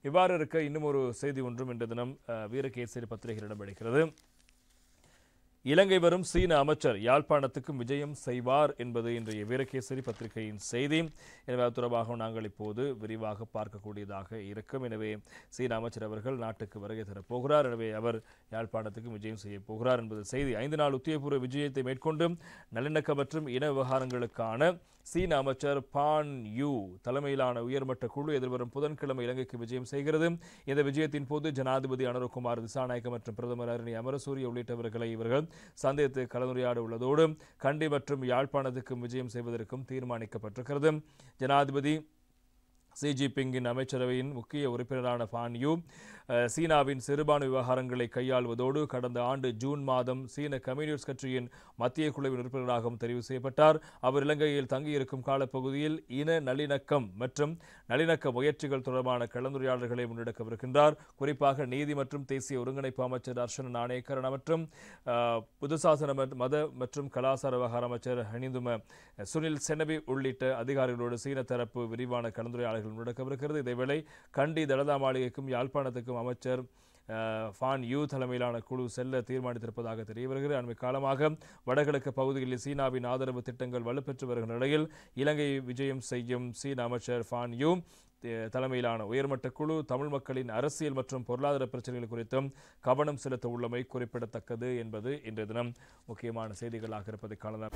இவ்வாறு இருக்க இன்னும் ஒரு செய்தி ஒன்றும் இன்று தினம் வீரகேசரி பத்திரிகையில் இடம்பெறுகிறது. இலங்கை வரும் சீன அமைச்சர் யாழ்ப்பாணத்துக்கும் விஜயம் செய்வார் என்பது இன்றைய வீரகேசரி பத்திரிகையின் செய்தி. எனவே அது தொடர்பாக நாங்கள் இப்போது விரிவாக பார்க்கக்கூடியதாக இருக்கும். எனவே சீன அமைச்சர் அவர்கள் நாட்டுக்கு வருகை தரப்போகிறார். எனவே அவர் யாழ்ப்பாணத்துக்கும் விஜயம் செய்ய போகிறார் என்பது செய்தி. 5 நாள் உத்தியோகபூர்வ விஜயத்தை மேற்கொண்டு நல்லிணக்கம் மற்றும் இன விவகாரங்களுக்கான சீன அமைச்சர் பான் யூ தலைமையிலான உயர்மட்ட குழு எதிர்வரும் புதன்கிழமை இலங்கைக்கு விஜயம் செய்கிறது. இந்த விஜயத்தின் போது ஜனாதிபதி அனுரகுமார் திசாநாயக்க மற்றும் பிரதமர் அருணி அமரசூரிய உள்ளிட்டவர்களை இவர்கள் சந்தித்து கலந்துரையாட உள்ளதோடு கண்டி மற்றும் யாழ்ப்பாணத்துக்கும் விஜயம் செய்வதற்கும் தீர்மானிக்கப்பட்டிருக்கிறது. ஜனாதிபதி ஷி ஜின்பிங்கின் அமைச்சரவையின் முக்கிய உறுப்பினரான பான் யூ சீனாவின் சிறுபான்மை விவகாரங்களை கையாள்வதோடு கடந்த ஆண்டு ஜூன் மாதம் சீன கம்யூனிஸ்ட் கட்சியின் மத்திய குழுவின் உறுப்பினராகவும் தெரிவு செய்யப்பட்டார். அவர் இலங்கையில் தங்கியிருக்கும் காலப்பகுதியில் இன நல்லிணக்கம் மற்றும் நல்லிணக்க முயற்சிகள் தொடர்பான கலந்துரையாடல்களை முன்னெடுக்கவிருக்கின்றார். குறிப்பாக நீதி மற்றும் தேசிய ஒருங்கிணைப்பு அமைச்சர் அர்ஷன நாணயக்கரண மற்றும் புதுசாசன மத மற்றும் கலாசார விவகார அமைச்சர் ஹனிந்தும சுனில் செனவி உள்ளிட்ட அதிகாரிகளோடு சீன தரப்பு விரிவான கலந்துரையாடல்கள் முன்னெடுக்கவிருக்கிறது. இதேவேளை கண்டி தலதா மாளிகைக்கும் யாழ்ப்பாணத்துக்கும் அமைச்சர் பான் யூ தலைமையிலான குழு செல்ல தீர்மானித்திருப்பதாக தெரிய வருகிறது. அண்மை காலமாக வடகிழக்கு பகுதிகளில் சீனாவின் ஆதரவு திட்டங்கள் வலுப்பெற்று வருகின்ற நிலையில் இலங்கை விஜயம் செய்யும் சீன அமைச்சர் பான் யூ தலைமையிலான உயர்மட்ட குழு தமிழ் மக்களின் அரசியல் மற்றும் பொருளாதார பிரச்சனைகள் குறித்தும் கவனம் செலுத்த உள்ளமை குறிப்பிடத்தக்கது என்பது இன்றைய தினம் முக்கியமான செய்திகளாக இருப்பதை காணலாம்.